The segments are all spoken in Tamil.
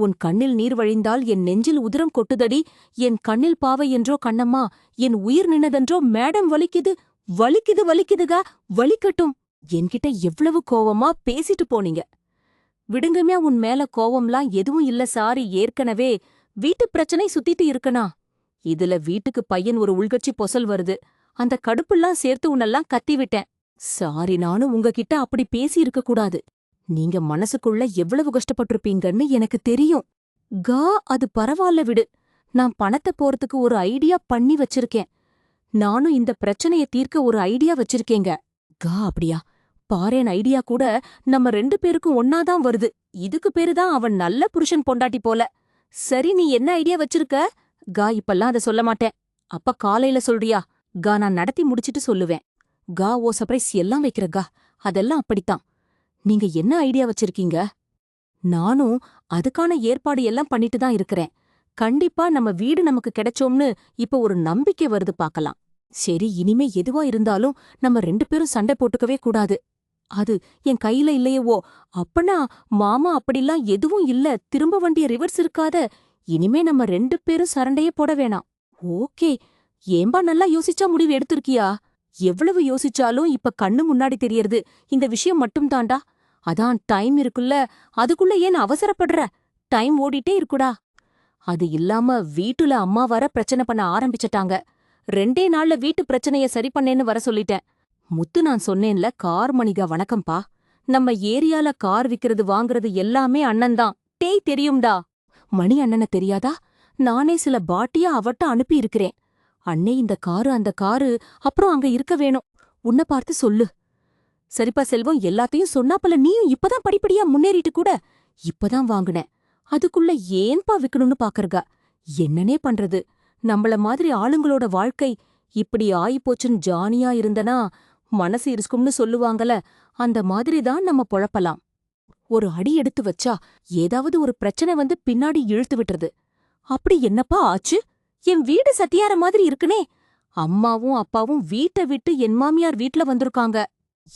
உன் கண்ணில் நீர் வழிந்தால் என் நெஞ்சில் உதிரம் கொட்டுதடி. என் கண்ணில் பாவை என்றோ கண்ணம்மா, என் உயிர் நின்னதென்றோ மேடம் வலிக்குது. வலிக்குது வலிக்குதுகா, வலிக்கட்டும். என்கிட்ட எவ்வளவு கோவமா பேசிட்டு போனீங்க. விடுங்கம்யா, உன் மேல கோவம்லாம் எதுவும் இல்ல சாரி. ஏற்கனவே வீட்டு பிரச்சனை சுத்திட்டு இருக்கனா. இதுல வீட்டுக்கு பையன் ஒரு உள்கட்சி பொசல் வருது. அந்த கடுப்புலாம் சேர்த்து உன்னெல்லாம் கத்தி விட்டேன். சாரி, நானும் உங்ககிட்ட அப்படி பேசி இருக்க கூடாது. நீங்க மனசுக்குள்ள எவ்வளவு கஷ்டப்பட்டிருப்பீங்கன்னு எனக்கு தெரியும். கா, அது பரவால்ல விடு. நான் பணத்தை போறதுக்கு ஒரு ஐடியா பண்ணி வச்சிருக்கேன். நானும் இந்த பிரச்சனைய தீர்க்க ஒரு ஐடியா வச்சிருக்கேங்க. கா, அப்படியா? பாரேன், ஐடியா கூட நம்ம 2 பேருக்கும் ஒன்னாதான் வருது. இதுக்கு பேருதான் அவன் நல்ல புருஷன் பொண்டாட்டி போல. சரி, நீ என்ன ஐடியா வச்சிருக்க? கா, இப்பெல்லாம் அத சொல்ல மாட்டேன். அப்ப காலையில சொல்றியா? கா, நான் நடத்தி முடிச்சிட்டு சொல்லுவேன். கா, ஓ சர்ப்ரைஸ் எல்லாம் வைக்கிற கா. அதெல்லாம் அப்படித்தான். நீங்க என்ன ஐடியா வச்சிருக்கீங்க? நானும் அதுக்கான ஏற்பாடு எல்லாம் பண்ணிட்டு தான் இருக்கிறேன். கண்டிப்பா நம்ம வீடு நமக்கு கிடைச்சோம்னு இப்ப ஒரு நம்பிக்கை வருது, பாக்கலாம். சரி, இனிமே எதுவா இருந்தாலும் நம்ம 2 பேரும் சண்டை போட்டுக்கவே கூடாது. அது என் கையில இல்லையவோ. அப்பனா மாமா அப்படிலாம் எதுவும் இல்ல, திரும்ப வண்டிய ரிவர்ஸ் இருக்காத. இனிமே நம்ம 2 பேரும் சரண்டையே போட வேணாம். ஓகே. ஏம்பா, நல்லா யோசிச்சா முடிவு எடுத்திருக்கியா? எவ்வளவு யோசிச்சாலும் இப்ப கண்ணு முன்னாடி தெரியறது இந்த விஷயம் மட்டும் தாண்டா. அதான் டைம் இருக்குல்ல, அதுக்குள்ள ஏன் அவசரப்படுற? டைம் ஓடிட்டே இருக்குடா. அது இல்லாம வீட்டுல அம்மா வர பிரச்சனை பண்ண ஆரம்பிச்சிட்டாங்க. 2 நாள்ல வீட்டு பிரச்சனைய சரி பண்ணேன்னு வர சொல்லிட்டேன். முத்து, நான் சொன்னேன்ல, கார் மணிகா வணக்கம்பா. நம்ம ஏரியால கார் விக்கிறது வாங்குறது எல்லாமே அண்ணன்தான். டேய், தெரியும்டா. மணி அண்ணன தெரியாதா? நானே சில பாட்டியா அவட்ட அனுப்பி இருக்கிறேன். அண்ணே, இந்த காரு அந்த காரு அப்புறம் அங்க இருக்க வேணும். உன்னை பார்த்து சொல்லு. சரிப்பா செல்வம், எல்லாத்தையும் சொன்னாப்பல நீயும் இப்பதான் படிப்படியா முன்னேறிட்டு கூட. இப்பதான் வாங்குனேன். அதுக்குள்ள ஏன்பா விக்கணும்னு பாக்கறகா? என்னனே பண்றது? நம்மள மாதிரி ஆளுங்களோட வாழ்க்கை இப்படி ஆயிப்போச்சுன்னு ஜானியா இருந்தனா மனசு இருக்கும்னு சொல்லுவாங்கல, அந்த மாதிரிதான் நம்ம பொழப்பலாம். ஒரு அடி எடுத்து வச்சா ஏதாவது ஒரு பிரச்சனை வந்து பின்னாடி இழுத்து விட்டுறது. அப்படி என்னப்பா ஆச்சு? என் வீடு சத்தியார மாதிரி இருக்குனே. அம்மாவும் அப்பாவும் வீட்டை விட்டு என் மாமியார் வீட்ல வந்திருக்காங்க.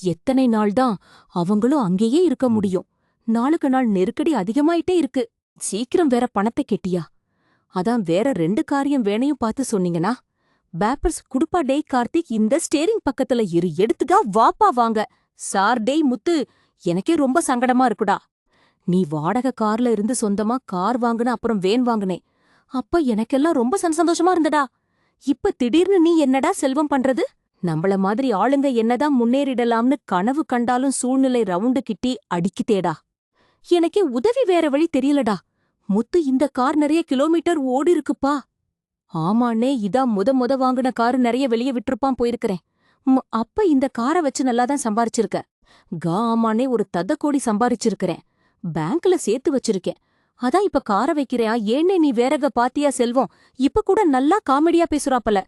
எத்தனை நாள்தான் அவங்களும் அங்கேயே இருக்க முடியும்? நாளுக்கு நாள் நெருக்கடி அதிகமாயிட்டே இருக்கு. சீக்கிரம் வேற பணத்தை கெட்டியா? அதான் வேற 2 காரியம் வேணையும் பார்த்து சொன்னீங்கன்னா. பேப்பர்ஸ் குடுப்பா. டேய் கார்த்திக், இந்த ஸ்டேரிங் பக்கத்துல இரு, எடுத்துக்கா வாப்பா வாங்க. சார், டேய் முத்து, எனக்கே ரொம்ப சங்கடமா இருக்குடா. நீ வாடகை கார்ல இருந்து சொந்தமா கார் வாங்குன, அப்புறம் வேன் வாங்குனே. அப்ப எனக்கெல்லாம் ரொம்ப சந்தோஷமா இருந்தடா. இப்ப திடீர்னு நீ என்னடா செல்வம் பண்றது? நம்மள மாதிரி ஆளுங்க என்னதான் முன்னேறிடலாம்னு கனவு கண்டாலும் சூழ்நிலை ரவுண்டு கிட்டி அடிக்குதேடா. எனக்கே உதவி வேற வழி தெரியலடா. முத்து, இந்த கார் நிறைய கிலோமீட்டர் ஓடி இருக்குப்பா. ஆமாண்ணே, இதான் முத வாங்குன காரு, நிறைய வெளிய விட்டுருப்பான் போயிருக்கிறேன். அப்ப இந்த காரை வச்சு நல்லாதான் சம்பாரிச்சிருக்க. ஆமாண்ணே, ஒரு கோடி சம்பாரிச்சிருக்கிறேன். பேங்க்ல சேர்த்து வச்சிருக்கேன். அதான் இப்ப காரை வைக்கிறியா? ஏன்னே நீ வேறக பாத்தியா செல்வம்? இப்ப கூட நல்லா காமெடியா பேசுறாப்பல.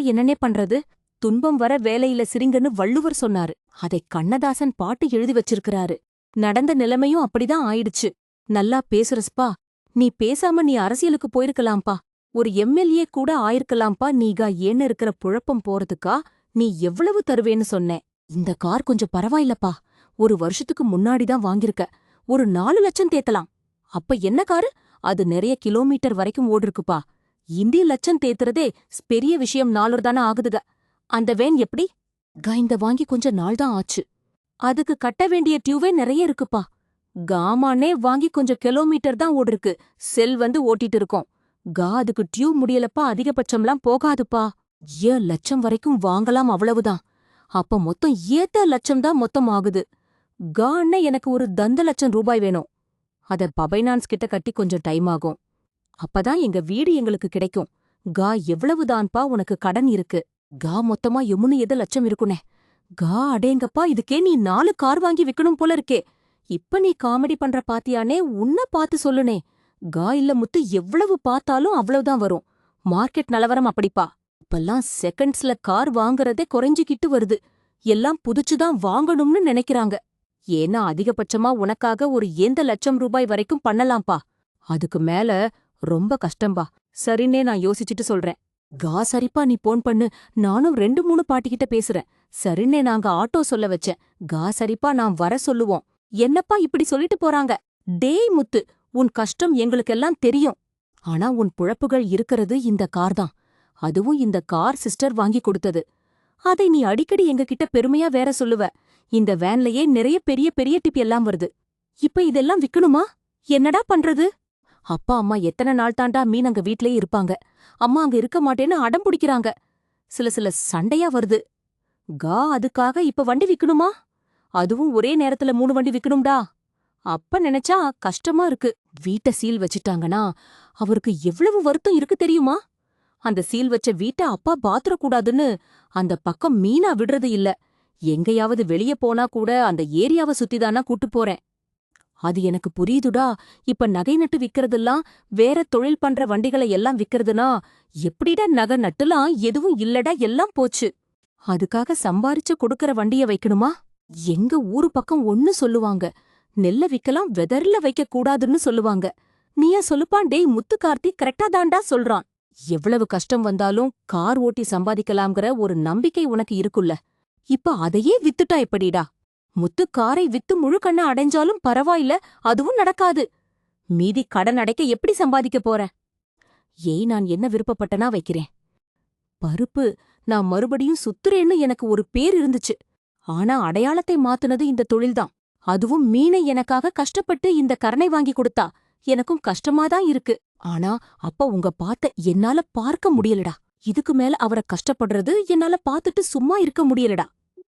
என்னனே பண்றது? துன்பம் வர வேலையில சிரிங்கன்னு வள்ளுவர் சொன்னாரு. அதை கண்ணதாசன் பாட்டு எழுதி வச்சிருக்கிறாரு. நடந்த நிலைமையும் அப்படிதான் ஆயிடுச்சு. நல்லா பேசுறஸ்பா. நீ பேசாம நீ அரசியலுக்கு போயிருக்கலாம்பா. ஒரு எம்எல்ஏ கூட ஆயிருக்கலாம்பா. நீகா ஏன்னு இருக்கிற புழப்பம் போறதுக்கா? நீ எவ்வளவு தருவேன்னு சொன்னேன். இந்த கார் கொஞ்சம் பரவாயில்லப்பா. 1 வருஷத்துக்கு முன்னாடிதான் வாங்கிருக்க. ஒரு 4 லட்சம் தேத்தலாம். அப்ப என்ன காரு? அது நிறைய கிலோமீட்டர் வரைக்கும் ஓடிருக்குப்பா. இந்தி லட்சம் தேத்துறதே பெரிய விஷயம். 4 தானே ஆகுதுக. அந்த வேன் எப்படி? இந்த வாங்கி கொஞ்ச நாள் தான் ஆச்சு. அதுக்கு கட்ட வேண்டிய டியூவே நிறைய இருக்குப்பா. காமானே வாங்கி கொஞ்சம் கிலோமீட்டர் தான் ஓடிருக்கு. செல் வந்து ஓட்டிட்டு இருக்கோம். அதுக்கு டியூ முடியலப்பா. அதிகபட்சம்லாம் போகாதுப்பா. 7 லட்சம் வரைக்கும் வாங்கலாம், அவ்வளவுதான். அப்ப மொத்தம் 7 லட்சம் தான் மொத்தம் ஆகுது. அண்ணே, எனக்கு ஒரு தந்த லட்சம் ரூபாய் வேணும். அத பபைனான்ஸ் கிட்ட கட்டி கொஞ்சம் டைம் ஆகும். அப்பதான் எங்க வீடு எங்களுக்கு கிடைக்கும். எவ்வளவுதான்பா உனக்கு கடன் இருக்கு? மொத்தமா எமுன்னு 7 லட்சம் இருக்குனே. அடேங்கப்பா, இதுக்கே நீ 4 கார் வாங்கி விக்கணும் போல இருக்கே. இப்ப நீ காமெடி பண்ற பாத்தியானே? உன்ன பாத்து சொல்லுனே. இல்ல முத்து, எவ்வளவு பார்த்தாலும் அவ்வளவுதான் வரும். மார்க்கெட் நிலவரம் அப்படிப்பா. இப்பெல்லாம் செகண்ட்ஸ்ல கார் வாங்குறதே குறைஞ்சிக்கிட்டு வருது. எல்லாம் புதுச்சுதான் வாங்கணும்னு நினைக்கிறாங்க. ஏன்னா அதிகபட்சமா உனக்காக ஒரு 7 லட்சம் ரூபாய் வரைக்கும் பண்ணலாம்பா. அதுக்கு மேல ரொம்ப கஷ்டம்பா. சரின்னே நான் யோசிச்சுட்டு சொல்றேன். சரிப்பா, நீ போன் பண்ணு. நானும் 2-3 பாட்டிக்கிட்ட பேசுறேன். சரின்னே நாங்க ஆட்டோ சொல்ல வச்சேன். சரிப்பா, நான் வர சொல்லுவோம். என்னப்பா இப்படி சொல்லிட்டு போறாங்க? டேய் முத்து, உன் கஷ்டம் எங்களுக்கெல்லாம் தெரியும். ஆனா உன் புழப்புகள் இருக்கிறது இந்த கார் தான். அதுவும் இந்த கார் சிஸ்டர் வாங்கி கொடுத்தது. அதை நீ அடிக்கடி எங்ககிட்ட பெருமையா வேற சொல்லுவ. இந்த வேன்லயே நிறைய பெரிய பெரிய டிப் எல்லாம் வருது. இப்ப இதெல்லாம் விக்கணுமா? என்னடா பண்றது? அப்பா அம்மா எத்தனை நாள் தாண்டா மீன் அங்க வீட்லயே இருப்பாங்க. அம்மா அங்க இருக்க மாட்டேன்னு அடம் பிடிக்கிறாங்க. சில சில சண்டையா வருது. அதுக்காக இப்ப வண்டி விக்கணுமா? அதுவும் ஒரே நேரத்துல 3 வண்டி விக்கணும்டா. அப்ப நினைச்சா கஷ்டமா இருக்கு. வீட்டை சீல் வச்சிட்டாங்கன்னா அவருக்கு எவ்வளவு வருத்தம் இருக்கு தெரியுமா? அந்த சீல் வச்ச வீட்டை அப்பா பாத்துறக்கூடாதுன்னு அந்த பக்கம் மீனா விடுறது இல்ல. எங்கேயாவது வெளிய போனா கூட அந்த ஏரியாவை சுத்திதானா கூட்டு போறேன். அது எனக்கு புரியுதுடா. இப்ப நகை நட்டு விக்கிறதெல்லாம் வேற தொழில் பண்ற வண்டிகளை எல்லாம் விக்கிறதுனா எப்படிடா நகை நட்டுலாம் எதுவும் இல்லடா, எல்லாம் போச்சு. அதுக்காக சம்பாரிச்சு கொடுக்கற வண்டிய வைக்கணுமா? எங்க ஊரு பக்கம் ஒன்னு சொல்லுவாங்க, நெல்ல விக்கலாம் வெதர்ல வைக்க கூடாதுன்னு சொல்லுவாங்க. நீயா சொல்லுப்பான்? டேய் முத்து கார்த்தி கரெக்டா தாண்டா சொல்றான். எவ்வளவு கஷ்டம் வந்தாலும் கார் ஓட்டி சம்பாதிக்கலாம்ங்கிற ஒரு நம்பிக்கை உனக்கு இருக்குல்ல. இப்ப அதையே வித்துட்டா எப்படிடா? முத்து காரை வித்து முழு கண்ண அடைஞ்சாலும் பரவாயில்ல, அதுவும் நடக்காது. மீதி கடன் அடைக்க எப்படி சம்பாதிக்க போற? நான் என்ன விருப்பப்பட்டனா வைக்கிறேன். பருப்பு, நான் மறுபடியும் சுத்துறேன்னு எனக்கு ஒரு பேர் இருந்துச்சு. ஆனா அடையாளத்தை மாத்துனது இந்த தொழில்தான். அதுவும் மீனை எனக்காக கஷ்டப்பட்டு இந்த கரணை வாங்கி கொடுத்தா. எனக்கும் கஷ்டமாதான் இருக்கு. ஆனா அப்ப உங்க பாத்த என்னால பார்க்க முடியலடா. இதுக்கு மேல அவரை கஷ்டப்படுறது என்னால பாத்துட்டு சும்மா இருக்க முடியலடா.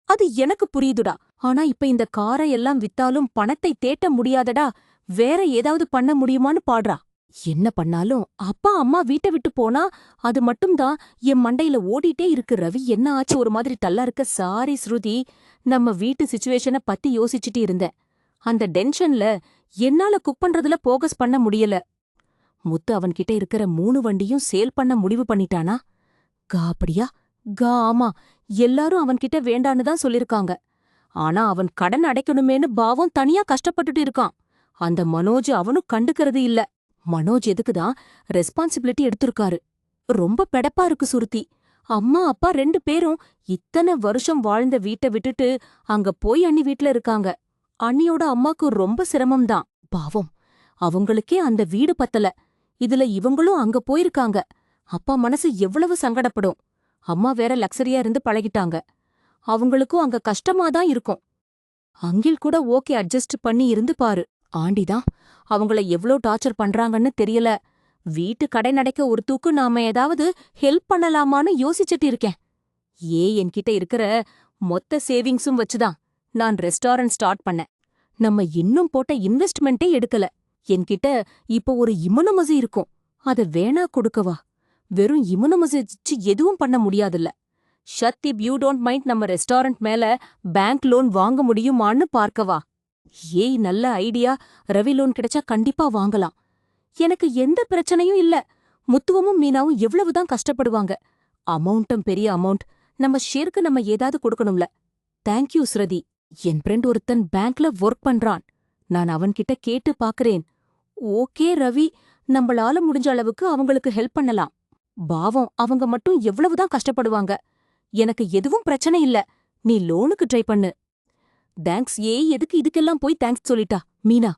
அது எனக்கு புரியுதுடா. ஆனா இப்ப இந்த காரை எல்லாம் வித்தாலும் பணத்தை தேட்ட முடியாதடா. வேற ஏதாவது பண்ண முடியுமான்னு பாடுறா. என்ன பண்ணாலும் அப்பா அம்மா வீட்டை விட்டு போனா அது மட்டும்தான் என் மண்டையில ஓடிட்டே இருக்கு. ரவி என்ன ஆச்சு? ஒரு மாதிரி டல்லா இருக்க. சாரி ஸ்ருதி, நம்ம வீட்டு சிச்சுவேஷனை பத்தி யோசிச்சுட்டு இருந்தேன். அந்த டென்ஷன்ல என்னால குக் பண்றதுல போகஸ் பண்ண முடியல. முத்து அவன்கிட்ட இருக்கிற 3 வண்டியும் சேல் பண்ண முடிவு பண்ணிட்டானா? அப்படியா? ஆமா, எல்லாரும் அவன்கிட்ட வேண்டான்னு தான் சொல்லிருக்காங்க. ஆனா அவன் கடன் அடைக்கணுமேனு பாவம் தனியா கஷ்டப்பட்டுட்டு இருக்கான். அந்த மனோஜ் அவனும் கண்டுக்கிறது இல்ல. மனோஜ் எதுக்குதான் ரெஸ்பான்சிபிலிட்டி எடுத்திருக்காரு. ரொம்ப பெடப்பா இருக்கு சுருதி. அம்மா அப்பா 2 பேரும் இத்தனை வருஷம் வாழ்ந்த வீட்டை விட்டுட்டு அங்க போய் அண்ணி வீட்ல இருக்காங்க. அண்ணியோட அம்மாக்கு ரொம்ப சிரமம்தான். பாவம், அவங்களுக்கே அந்த வீடு பத்தல. இதுல இவங்களும் அங்க போயிருக்காங்க. அப்பா மனசு எவ்வளவு சங்கடப்படும். அம்மா வேற லக்ஸரியா இருந்து பழகிட்டாங்க. அவங்களுக்கும் அங்க கஷ்டமாதான் இருக்கும். அங்கில் கூட ஓகே அட்ஜஸ்ட் பண்ணி இருந்து பாரு. ஆண்டிதான் அவங்கள எவ்ளோ டார்ச்சர் பண்றாங்கன்னு தெரியல. வீட்டு கடை நடைக்க ஒரு தூக்கு நாம ஏதாவது ஹெல்ப் பண்ணலாமான்னு யோசிச்சுட்டு இருக்கேன். என்கிட்ட இருக்கிற மொத்த சேவிங்ஸும் வச்சுதான் நான் ரெஸ்டாரண்ட் ஸ்டார்ட் பண்ணேன். நம்ம இன்னும் போட்ட இன்வெஸ்ட்மெண்ட்டே எடுக்கல. என்கிட்ட இப்ப ஒரு இமுனமசி இருக்கும். அத வேணா கொடுக்கவா? வெறும் இமுனமசி வச்சு எதுவும் பண்ண முடியாதுல்ல. ஷத்திப், யூ டோன்ட் மைண்ட் நம்ம ரெஸ்டாரண்ட் மேல பேங்க் லோன் வாங்க முடியுமான்னு பார்க்கவா? நல்ல ஐடியா. ரவி லோன் கிடைச்சா கண்டிப்பா வாங்கலாம். எனக்கு எந்த பிரச்சனையும் இல்ல. முத்துவமும் மீனாவும் எவ்வளவுதான் கஷ்டப்படுவாங்க. அமௌண்ட்டும் பெரிய அமௌண்ட். நம்ம ஷேருக்கு நம்ம ஏதாவது கொடுக்கணும்ல. தேங்க்யூ ஸ்ருதி. என் ஃப்ரெண்ட் ஒருத்தன் பேங்க்ல ஒர்க் பண்றான். நான் அவன்கிட்ட கேட்டு பாக்குறேன். ஓகே ரவி, நம்மளால முடிஞ்ச அளவுக்கு அவங்களுக்கு ஹெல்ப் பண்ணலாம். பாவம், அவங்க மட்டும் எவ்வளவுதான் கஷ்டப்படுவாங்க. எனக்கு எதுவும் பிரச்சனை இல்ல. நீ லோனுக்கு ட்ரை பண்ணு. தேங்க்ஸ். எதுக்கு இதுக்கெல்லாம் போய் தேங்க்ஸ் சொல்லிட்டா? மீனா,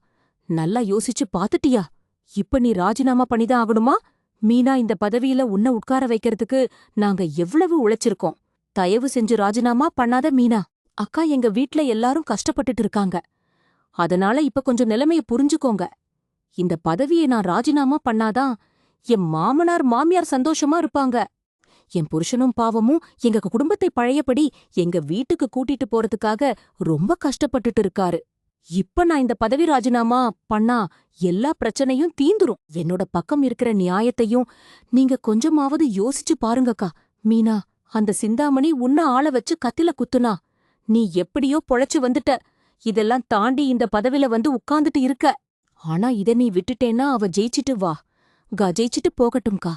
நல்லா யோசிச்சு பாத்துட்டியா? இப்ப நீ ராஜினாமா பண்ணிதான் ஆகணுமா? மீனா, இந்த பதவியில உன்னை உட்கார வைக்கிறதுக்கு நாங்க எவ்வளவு உழைச்சிருக்கோம். தயவு செஞ்சு ராஜினாமா பண்ணாத மீனா. அக்கா, எங்க வீட்ல எல்லாரும் கஷ்டப்பட்டுட்டு இருக்காங்க. அதனால இப்ப கொஞ்சம் நிலைமைய புரிஞ்சுக்கோங்க. இந்த பதவியை நான் ராஜினாமா பண்ணாதான் என் மாமனார் மாமியார் சந்தோஷமா இருப்பாங்க. என் புருஷனும் பாவமும் எங்க குடும்பத்தை பழையபடி எங்க வீட்டுக்கு கூட்டிட்டு போறதுக்காக ரொம்ப கஷ்டப்பட்டுட்டு இருக்காரு. இப்ப நான் இந்த பதவி ராஜினாமா பண்ணா எல்லா பிரச்சனையும் தீந்துரும். என்னோட பக்கம் இருக்கிற நியாயத்தையும் நீங்க கொஞ்சமாவது யோசிச்சு பாருங்கக்கா. மீனா, அந்த சிந்தாமணி உன்ன ஆள வச்சு கத்தில குத்துனா. நீ எப்படியோ பொழைச்சு வந்துட்ட. இதெல்லாம் தாண்டி இந்த பதவில வந்து உட்கார்ந்துட்டு இருக்க. ஆனா இத நீ விட்டுட்டேன்னா அவ ஜெயிச்சிட்டு வா. ஜெயிச்சிட்டு போகட்டும்கா.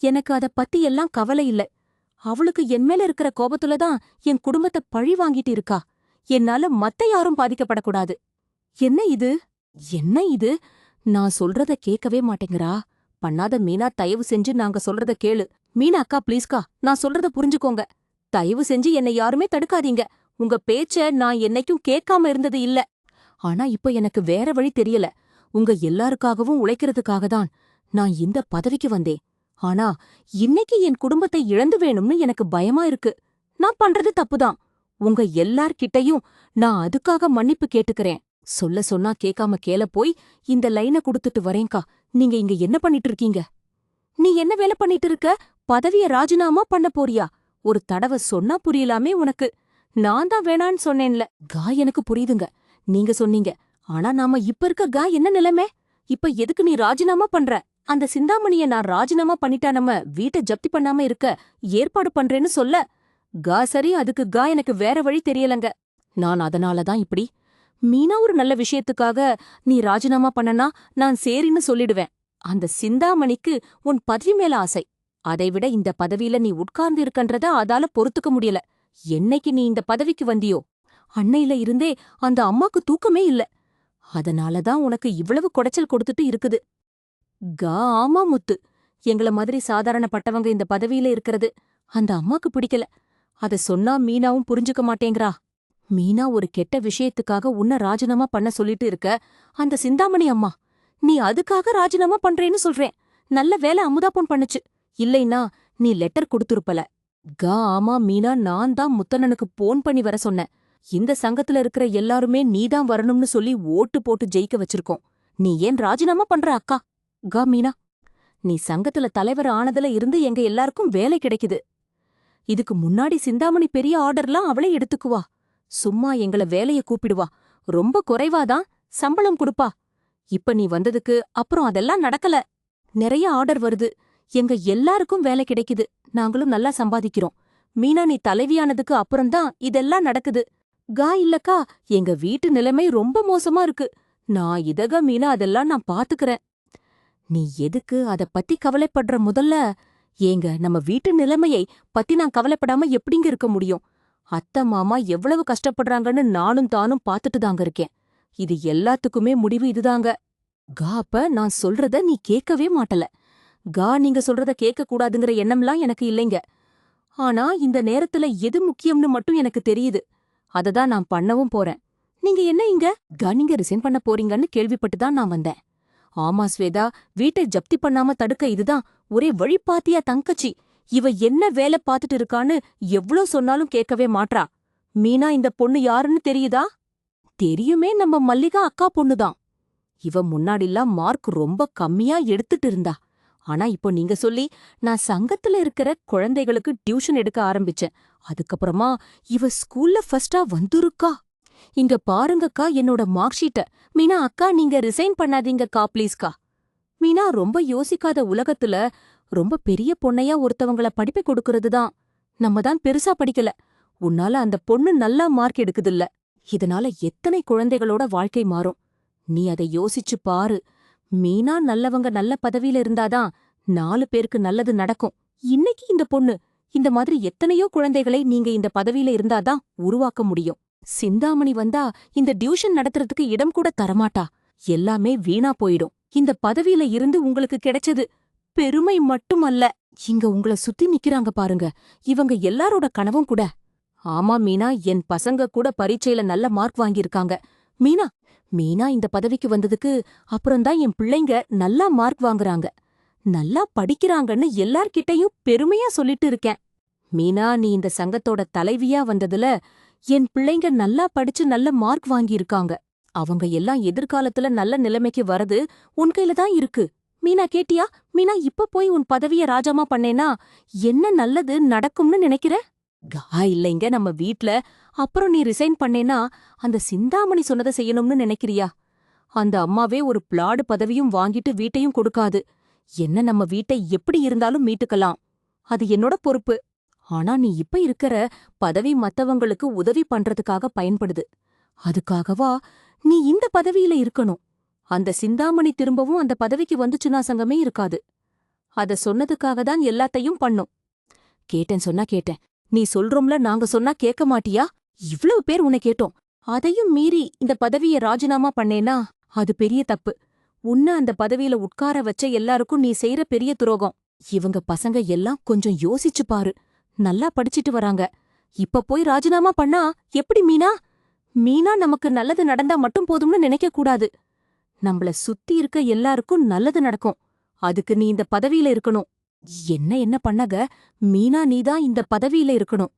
எனக்கு அத பத்தி எல்லாம் கவலை இல்ல. அவளுக்கு என் மேல இருக்கிற கோபத்துலதான் என் குடும்பத்தை பழி வாங்கிட்டு இருக்கா. என்னால மத்த யாரும் பாதிக்கப்படக்கூடாது. என்ன இது? நான் சொல்றத கேட்கவே மாட்டேங்கிறா. பண்ணாத மீனா, தயவு செஞ்சு நாங்க சொல்றத கேளு. மீனா அக்கா, ப்ளீஸ்கா, நான் சொல்றத புரிஞ்சுக்கோங்க. தயவு செஞ்சு என்னை யாருமே தடுக்காதீங்க. உங்க பேச்ச நான் என்னைக்கும் கேட்காம இருந்தது இல்ல. ஆனா இப்ப எனக்கு வேற வழி தெரியல. உங்க எல்லாருக்காகவும் உழைக்கிறதுக்காக தான் நான் இந்த பதவிக்கு வந்தேன். ஆனா இன்னைக்கு என் குடும்பத்தை இழந்து வேணும்னு எனக்கு பயமா இருக்கு. நான் பண்றது தப்புதான். உங்க எல்லார்கிட்டயும் நான் அதுக்காக மன்னிப்பு கேட்டுக்கறேன். சொல்ல சொன்னா கேக்காம கேல போய் இந்த லைன குடுத்துட்டு வரேன்கா. நீங்க இங்க என்ன பண்ணிட்டு இருக்கீங்க? நீ என்ன வேலை பண்ணிட்டு இருக்க? பதவிய ராஜினாமா பண்ண போறியா? ஒரு தடவ சொன்னா புரியலாமே உனக்கு. நான் தான் வேணான்னு சொன்னேன்ல. கா எனக்கு புரியுதுங்க. நீங்க சொன்னீங்க. ஆனா நாம இப்ப இருக்க கா என்ன நிலைமை? இப்ப எதுக்கு நீ ராஜினாமா பண்ற? அந்த சிந்தாமணிய நான் ராஜினாமா பண்ணிட்டா நம்ம வீட்டை ஜப்தி பண்ணாம இருக்க ஏற்பாடு பண்றேன்னு சொல்ல. கா சரி, அதுக்கு கா எனக்கு வேற வழி தெரியலங்க. நான் அதனாலதான் இப்படி. மீனா ஒரு நல்ல விஷயத்துக்காக நீ ராஜினாமா பண்ணனா நான் சரின்னு சொல்லிடுவேன். அந்த சிந்தாமணிக்கு உன் பதவி மேல ஆசை. அதைவிட இந்த பதவியில நீ உட்கார்ந்து இருக்கன்றத அதால பொறுத்துக்க முடியல. என்னைக்கு நீ இந்த பதவிக்கு வந்தியோ அன்னையில இருந்தே அந்த அம்மாக்கு தூக்கமே இல்ல. அதனாலதான் உனக்கு இவ்வளவு குடைச்சல் கொடுத்துட்டு இருக்குது. கா ஆமா முத்து, எங்கள மாதிரி சாதாரணப்பட்டவங்க இந்த பதவியில இருக்கிறது அந்த அம்மாக்கு பிடிக்கல. அத சொன்னா மீனாவும் புரிஞ்சுக்க மாட்டேங்கிறா. மீனா ஒரு கெட்ட விஷயத்துக்காக உன்னை ராஜினாமா பண்ண சொல்லிட்டு இருக்க. அந்த சிந்தாமணி அம்மா, நீ அதுக்காக ராஜினாமா பண்றேன்னு சொல்றேன். நல்ல வேலை அமுதா பொன் பண்ணுச்சு. இல்லைன்னா நீ லெட்டர் கொடுத்துருப்பல. கா ஆமா மீனா, நான் தான் முத்தண்ணனுக்கு போன் பண்ணி வர சொன்னேன். இந்த சங்கத்துல இருக்கிற எல்லாருமே நீதான் வரணும்னு சொல்லி ஓட்டு போட்டு ஜெயிக்க வச்சிருக்கோம். நீ ஏன் ராஜினாமா பண்ற அக்கா? கா மீனா, நீ சங்கத்துல தலைவர் ஆனதுல இருந்து எங்க எல்லாருக்கும் வேலை கிடைக்குது. இதுக்கு முன்னாடி சிந்தாமணி பெரிய ஆர்டர்லாம் அவளே எடுத்துக்குவா. சும்மா எங்கள வேலைய கூப்பிடுவா. ரொம்ப குறைவாதான் சம்பளம் குடுப்பா. இப்ப நீ வந்ததுக்கு அப்புறம் அதெல்லாம் நடக்கல. நிறைய ஆர்டர் வருது. எங்க எல்லாருக்கும் வேலை கிடைக்குது. நாங்களும் நல்லா சம்பாதிக்கிறோம். மீனா நீ தலைவியானதுக்கு அப்புறம்தான் இதெல்லாம் நடக்குது. கா இல்லக்கா, எங்க வீட்டு நிலைமை ரொம்ப மோசமா இருக்கு. நான் இதக மீனா அதெல்லாம் நான் பாத்துக்கறேன். நீ எதுக்கு அத பத்தி கவலைப்படுற? முதல்ல ஏங்க நம்ம வீட்டு நிலைமையை பத்தி நான் கவலைப்படாம எப்படிங்க இருக்க முடியும்? அத்தை மாமா எவ்வளவு கஷ்டப்படுறாங்கன்னு நானும் தானும் பாத்துட்டு தாங்க இருக்கேன். இது எல்லாத்துக்குமே முடிவு இதுதாங்க. கா அப்ப நான் சொல்றத நீ கேட்கவே மாட்டல. கா நீங்க சொல்றத கேட்க கூடாதுங்கிற எண்ணம்லாம் எனக்கு இல்லைங்க. ஆனா இந்த நேரத்துல எது முக்கியம்னு மட்டும் எனக்கு தெரியுது. அததான் நான் பண்ணவும் போறேன். நீங்க என்ன இங்க கா நீங்க ரிசைன் பண்ண போறீங்கன்னு கேள்விப்பட்டு தான் நான் வந்தேன். ஆமா ஸ்வேதா, வீட்டை ஜப்தி பண்ணாம தடுக்க இதுதான் ஒரே வழி. பாத்தியா தங்கச்சி, இவ என்ன வேலை பாத்துட்டு இருக்கான்னு எவ்ளோ சொன்னாலும் கேட்கவே மாட்றா. மீனா இந்த பொண்ணு யாருன்னு தெரியுதா? தெரியுமே, நம்ம மல்லிகா அக்கா பொண்ணுதான். இவ முன்னாடிலாம் மார்க் ரொம்ப கம்மியா எடுத்துட்டு இருந்தா. ஆனா இப்போ நீங்க சொல்லி நான் சங்கத்துல இருக்கிற குழந்தைகளுக்கு டியூஷன் எடுக்க ஆரம்பிச்சேன். அதுக்கப்புறமா இவ ஸ்கூல்ல ஃபர்ஸ்டா வந்துருக்கா. இங்க பாருங்கக்கா என்னோட மார்க் ஷீட்ட. மீனா அக்கா நீங்க ரிசைன் பண்ணாதீங்கக்கா ப்ளீஸ்கா. மீனா ரொம்ப யோசிக்காத உலகத்துல ரொம்ப பெரிய பொண்ணையா ஒருத்தவங்கள படிப்பை கொடுக்கறதுதான். நம்ம தான் பெருசா படிக்கல. உன்னால அந்த பொண்ணு நல்லா மார்க் எடுக்குதில்ல. இதனால எத்தனை குழந்தைகளோட வாழ்க்கை மாறும். நீ அதை யோசிச்சு பாரு. மீனா நல்லவங்க நல்ல பதவியில இருந்தாதான் 4 பேருக்கு நல்லது நடக்கும். இன்னைக்கு இந்த பொண்ணு இந்த மாதிரி எத்தனையோ குழந்தைகளை நீங்க இந்த பதவியில இருந்தாதான் உருவாக்க முடியும். சிந்தாமணி வந்தா இந்த டியூஷன் நடத்துறதுக்கு இடம் கூட தரமாட்டா. எல்லாமே வீணா போயிடும். இந்த பதவியில இருந்து உங்களுக்கு கிடைச்சது பெருமை மட்டுமல்ல, இங்க உங்கள சுத்தி நிக்கிறாங்க பாருங்க, இவங்க எல்லாரோட கனவும் கூட. ஆமா மீனா, என் பசங்க கூட பரீட்சையில நல்ல மார்க் வாங்கியிருக்காங்க. மீனா மீனா இந்த பதவிக்கு வந்ததுக்கு அப்புறம்தான் என் பிள்ளைங்க நல்லா மார்க் வாங்குறாங்க, நல்லா படிக்கிறாங்கன்னு எல்லார்கிட்டயும் பெருமையா சொல்லிட்டு இருக்கேன். மீனா நீ இந்த சங்கத்தோட தலைவியா வந்ததுல என் பிள்ளைங்க நல்லா படிச்சு நல்ல மார்க் வாங்கியிருக்காங்க. அவங்க எல்லாம் எதிர்காலத்துல நல்ல நிலைமைக்கு வரது உன் கையில தான் இருக்கு. மீனா கேட்டியா? மீனா இப்ப போய் உன் பதவிய ராஜாமா பண்ணேனா என்ன நல்லது நடக்கும்னு நினைக்கிற? கா இல்லைங்க நம்ம வீட்ல. அப்புறம் நீ ரிசைன் பண்ணேனா அந்த சிந்தாமணி சொன்னதை செய்யணும்னு நினைக்கிறியா? அந்த அம்மாவே ஒரு பிளாடு பதவியும் வாங்கிட்டு வீட்டையும் கொடுக்காது. என்ன நம்ம வீட்டை எப்படி இருந்தாலும் மீட்டுக்கலாம். அது என்னோட பொறுப்பு. ஆனா நீ இப்ப இருக்கிற பதவி மத்தவங்களுக்கு உதவி பண்றதுக்காக பயன்படுது. அதுக்காகவா நீ இந்த பதவியில இருக்கணும்? அந்த சிந்தாமணி திரும்பவும் அந்த பதவிக்கு வந்துச்சுன்னா சங்கமே இருக்காது. அத சொன்னதுக்காக தான் எல்லாத்தையும் பண்ணும். கேட்டேன் சொன்னா கேட்டேன். நீ சொல்றோம்ல நாங்க சொன்னா கேட்க மாட்டியா? இவ்வளவு பேர் உன்னை கேட்டோம். அதையும் மீறி இந்த பதவிய ராஜினாமா பண்ணேனா அது பெரிய தப்பு. உன்ன அந்த பதவியில உட்கார வச்ச எல்லாருக்கும் நீ செய்யற பெரிய துரோகம். இவங்க பசங்க எல்லாம் கொஞ்சம் யோசிச்சு பாரு. நல்லா படிச்சிட்டு வராங்க. இப்ப போய் ராஜினாமா பண்ணா எப்படி மீனா? மீனா நமக்கு நல்லது நடந்தா மட்டும் போதும்னு நினைக்க கூடாது. நம்மள சுத்தி இருக்க எல்லாருக்கும் நல்லது நடக்கும். அதுக்கு நீ இந்த பதவியில இருக்கணும். என்ன பண்ணக? மீனா, நீதான் இந்த பதவியில இருக்கணும்.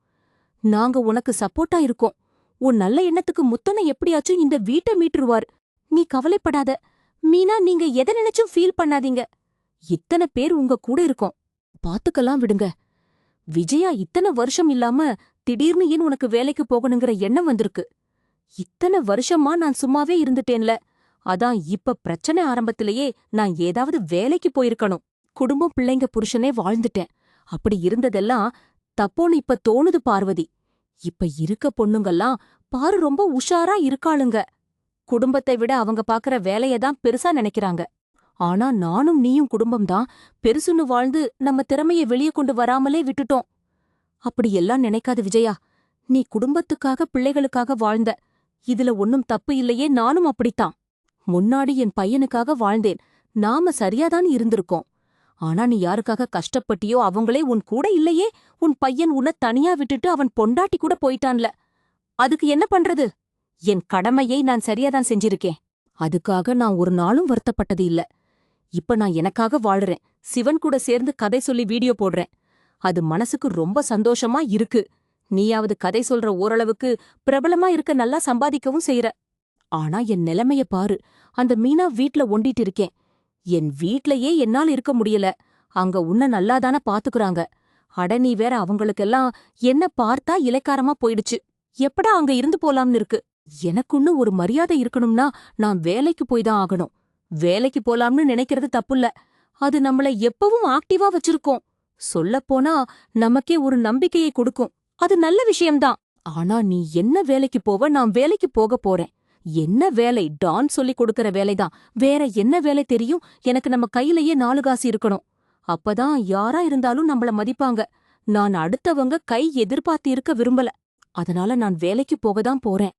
நாங்க உனக்கு சப்போர்ட்டா இருக்கோம். உன் நல்ல எண்ணத்துக்கு முத்தனை எப்படியாச்சும் இந்த வீட்டை மீட்டுருவார். நீ கவலைப்படாத. மீனா, நீங்க எதை நினைச்சும் ஃபீல் பண்ணாதீங்க. இத்தனை பேர் உங்க கூட இருக்கோம். பாத்துக்கலாம் விடுங்க. விஜயா இத்தனை வருஷம் இல்லாம திடீர்னு ஏன் உனக்கு வேலைக்கு போகணுங்கிற எண்ணம் வந்திருக்கு. இத்தனை வருஷமா நான் சும்மாவே இருந்துட்டேன்ல. அதான் இப்ப பிரச்சனை ஆரம்பத்திலேயே நான் ஏதாவது வேலைக்கு போயிருக்கணும். குடும்பம், பிள்ளைங்க, புருஷனே வாழ்ந்துட்டேன். அப்படி இருந்ததெல்லாம் தப்போன்னு இப்ப தோணுது பார்வதி. இப்ப இருக்க பொண்ணுங்கெல்லாம் பாரு ரொம்ப உஷாரா இருக்காளுங்க. குடும்பத்தை விட அவங்க பாக்குற வேலையதான் பெருசா நினைக்கிறாங்க. ஆனா நானும் நீயும் குடும்பம்தான் பெருசுன்னு வாழ்ந்து நம்ம திறமைய வெளியே கொண்டு வராமலே விட்டுட்டோம். அப்படியெல்லாம் நினைக்காத விஜயா. நீ குடும்பத்துக்காக, பிள்ளைகளுக்காக வாழ்ந்த. இதுல ஒன்னும் தப்பு இல்லையே. நானும் அப்படித்தான். முன்னாடி என் பையனுக்காக வாழ்ந்தேன். நாம சரியாதான் இருந்திருக்கோம். ஆனா நீ யாருக்காக கஷ்டப்பட்டியோ அவங்களே உன் கூட இல்லையே. உன் பையன் உன்னை தனியா விட்டுட்டு அவன் பொண்டாட்டி கூட போயிட்டான்ல. அதுக்கு என்ன பண்றது? என் கடமையை நான் சரியாதான் செஞ்சிருக்கேன். அதுக்காக நான் ஒரு நாளும் வருத்தப்பட்டது இல்ல. இப்ப நான் எனக்காக வாழுறேன். சிவன் கூட சேர்ந்து கதை சொல்லி வீடியோ போடுறேன். அது மனசுக்கு ரொம்ப சந்தோஷமா இருக்கு. நீயாவது கதை சொல்ற ஓரளவுக்கு பிரபலமா இருக்க, நல்லா சம்பாதிக்கவும் செய்யற. ஆனா என் நிலைமைய பாரு. அந்த மீனா வீட்ல ஒண்டிட்டு இருக்கேன். என் வீட்லயே என்னால இருக்க முடியல. அங்க உன்ன நல்லாதான பாத்துக்குறாங்க. அட நீ வேற அவங்களுக்கெல்லாம் என்ன பார்த்தா இளைக்காரமா போயிடுச்சு. எப்படா அங்க இருந்து போலாம்னு இருக்கு. எனக்குன்னு ஒரு மரியாதை இருக்கணும்னா நான் வேலைக்கு போய்தான் ஆகணும். வேலைக்கு போலாம்னு நினைக்கிறது தப்புல்ல. அது நம்மள எப்பவும் ஆக்டிவா வச்சிருக்கோம். சொல்லப்போனா நமக்கே ஒரு நம்பிக்கையை கொடுக்கும். அது நல்ல விஷயம்தான். ஆனா நீ என்ன வேலைக்கு போவ? நான் வேலைக்கு போக போறேன். என்ன வேலை? டான் சொல்லி கொடுக்கற வேலைதான். வேற என்ன வேலை தெரியும்? எனக்கு நம்ம கையிலேயே 4 காசு இருக்கணும். அப்பதான் யாரா இருந்தாலும் நம்மள மதிப்பாங்க. நான் அடுத்தவங்க கை எதிர்பார்த்து இருக்க விரும்பல. அதனால நான் வேலைக்கு போகதான் போறேன்.